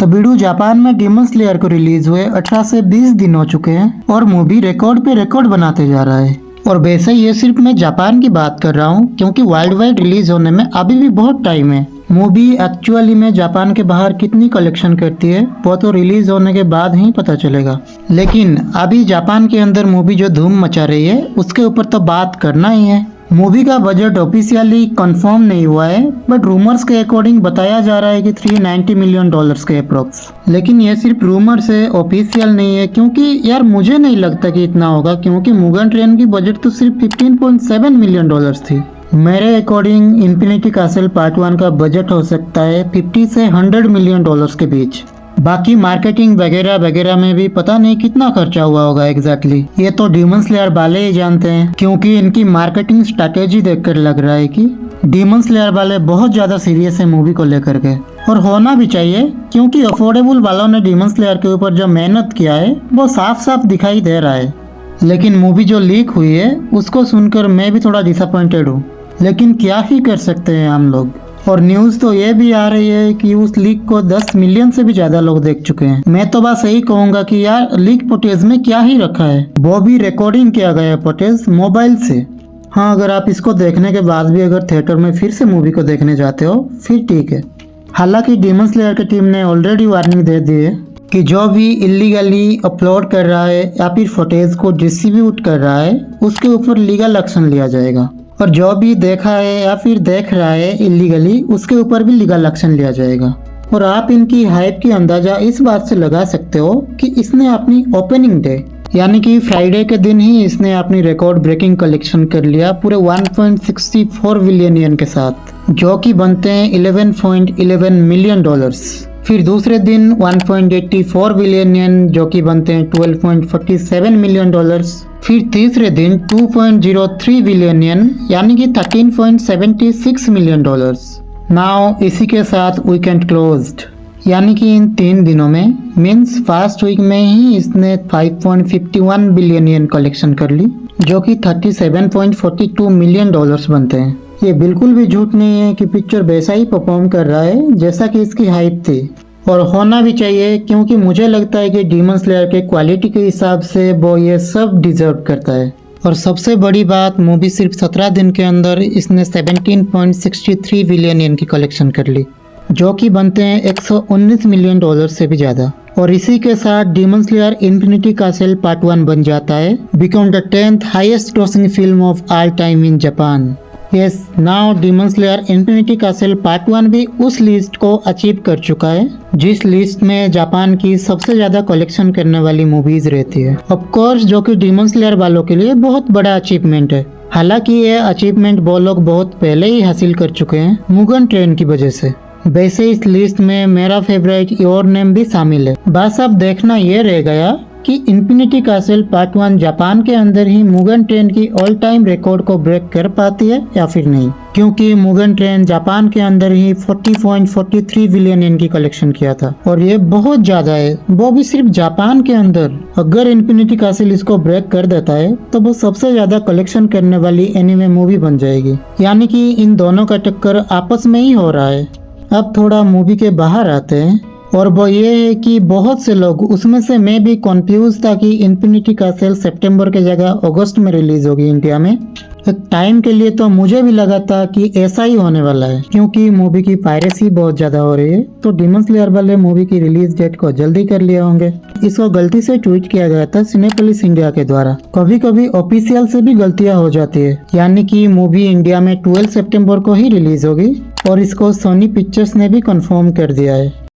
तो video Japan में demon slayer को रिलीज हुए 18 से 20 दिन हो चुके हैं और मूवी रिकॉर्ड पे रिकॉर्ड बनाते जा रहा है। और वैसे ये सिर्फ मैं जापान की बात कर रहा हूँ क्योंकि वर्ल्ड वाइड रिलीज होने में अभी भी बहुत टाइम है। मूवी एक्चुअली में जापान के बाहर कितनी कलेक्शन करती है वो तो रिलीज होने के बाद ही पता चलेगा, लेकिन अभी जापान के अंदर मूवी जो धूम मचा रही है उसके ऊपर तो बात करना ही है। मूवी का बजट ऑफिशियली कंफर्म नहीं हुआ है, बट रूमर्स के अकॉर्डिंग बताया जा रहा है कि $390 मिलियन के अप्रोक्स। लेकिन ये सिर्फ रूमर्स है, ऑफिशियल नहीं है, क्योंकि यार मुझे नहीं लगता कि इतना होगा, क्योंकि मुगन ट्रेन की बजट तो सिर्फ $15.7 मिलियन थी। मेरे अकॉर्डिंग इन्फिनिटी कैसल पार्ट 1 का बजट हो सकता है 50 से 100 मिलियन डॉलर्स के बीच। बाकी मार्केटिंग वगैरह वगैरह में भी पता नहीं कितना खर्चा हुआ होगा एग्जैक्टली। ये तो डीमन स्लेयर वाले ही जानते हैं, क्योंकि इनकी मार्केटिंग स्ट्रैटेजी देखकर लग रहा है कि डीमन स्लेयर वाले बहुत ज्यादा सीरियस है मूवी को लेकर के, और होना भी चाहिए, क्योंकि अफोर्डेबल वालों ने डीमन स्लेयर के ऊपर जो मेहनत किया है वो साफ साफ दिखाई दे रहा है। लेकिन मूवी जो लीक हुई है उसको सुनकर मैं भी थोड़ा डिसअपॉइंटेड हूँ, लेकिन क्या ही कर सकते हैं हम लोग। और न्यूज़ तो ये भी आ रही है कि उस लीक को 10 मिलियन से भी ज्यादा लोग देख चुके हैं। मैं तो बस यही कहूंगा कि यार लीक फुटेज में क्या ही रखा है, वो भी रिकॉर्डिंग किया गया फुटेज मोबाइल से। हाँ, अगर आप इसको देखने के बाद भी अगर थिएटर में फिर से मूवी को देखने जाते हो फिर ठीक है। हालांकि डीमन स्लेयर की टीम ने ऑलरेडी वार्निंग दे दी है कि जो भी इलीगली अपलोड कर रहा है या फिर फुटेज को डिस्ट्रीब्यूट कर रहा है उसके ऊपर लीगल एक्शन लिया जाएगा, और जो भी देखा है या फिर देख रहा है इलीगली उसके ऊपर भी लीगल एक्शन लिया जाएगा। और आप इनकी हाइप की अंदाजा इस बात से लगा सकते हो कि इसने अपनी ओपनिंग डे यानी कि फ्राइडे के दिन ही इसने अपनी रिकॉर्ड ब्रेकिंग कलेक्शन कर लिया पूरे 1.64 बिलियन येन के साथ, जो कि बनते हैं $11.11 मिलियन। फिर दूसरे दिन 1.84 बिलियन येन जो कि बनते हैं $12.47 मिलियन। फिर तीसरे दिन 2.03 बिलियन येन यानी कि $13.76 मिलियन। नाउ इसी के साथ वीकेंड क्लोज्ड, यानी कि इन 3 दिनों में मीन्स फर्स्ट वीक में ही इसने 5.51 बिलियन येन कलेक्शन कर ली, जो कि $37.42 मिलियन बनते हैं। ये बिल्कुल भी झूठ नहीं है कि पिक्चर वैसा ही परफॉर्म कर रहा है जैसा कि इसकी हाइप थी, और होना भी चाहिए, क्योंकि मुझे लगता है कि डीमन स्लेयर के क्वालिटी के हिसाब से वो ये सब डिजर्व करता है। और सबसे बड़ी बात, मूवी सिर्फ 17 दिन के अंदर इसने 17.63 बिलियन येन की कलेक्शन कर ली, जो कि बनते हैं $119 मिलियन से भी ज्यादा। और इसी के साथ demon slayer infinity castle part 1 बन जाता है, become the 10th highest grossing film of all time in Japan. Yes, now demon slayer infinity castle part 1 भी उस लिस्ट को अचीव कर चुका है जिस लिस्ट में जापान की सबसे ज्यादा कलेक्शन करने वाली मूवीज रहती है। ऑफ कोर्स, जो कि डीमन स्लेयर वालों के लिए बहुत बड़ा अचीवमेंट है। हालांकि ये अचीवमेंट वो लोग बहुत पहले ही हासिल कर चुके हैं मुगन ट्रेन की वजह से। वैसे इस लिस्ट में मेरा फेवरेट योर नेम भी शामिल है। बस अब देखना ये रह गया कि इन्फिनिटी कैसल पार्ट 1 जापान के अंदर ही मुगन ट्रेन की ऑल टाइम रिकॉर्ड को ब्रेक कर पाती है या फिर नहीं, क्योंकि मुगन ट्रेन जापान के अंदर ही 40.43 बिलियन येन की कलेक्शन किया था, और ये बहुत ज्यादा है, वो भी सिर्फ जापान के अंदर। अगर इन्फिनिटी कैसल इसको ब्रेक कर देता है तो वो सबसे ज्यादा कलेक्शन करने वाली एनिमे मूवी बन जाएगी, यानी कि इन दोनों का टक्कर आपस में ही हो रहा है। अब थोड़ा मूवी के बाहर आते हैं, और वो ये है कि बहुत से लोग, उसमें से मैं भी कंफ्यूज था कि इन्फिनिटी कैसल सितंबर के जगह अगस्त में रिलीज होगी इंडिया में। एक टाइम के लिए तो मुझे भी लगा था कि ऐसा ही होने वाला है, क्योंकि मूवी की पायरेसी बहुत ज्यादा हो रही है, तो डीमन स्लेयर वाले मूवी की रिलीज डेट को जल्दी कर लिए होंगे। इसको गलती से ट्वीट किया गया था सिनेपोलिस इंडिया के द्वारा। कभी कभी ऑफिशियल से भी गलतियां हो जाती है, यानी कि मूवी इंडिया में 12 सितंबर को ही रिलीज होगी, और इसको सोनी पिक्चर्स ने भी कंफर्म कर दिया है।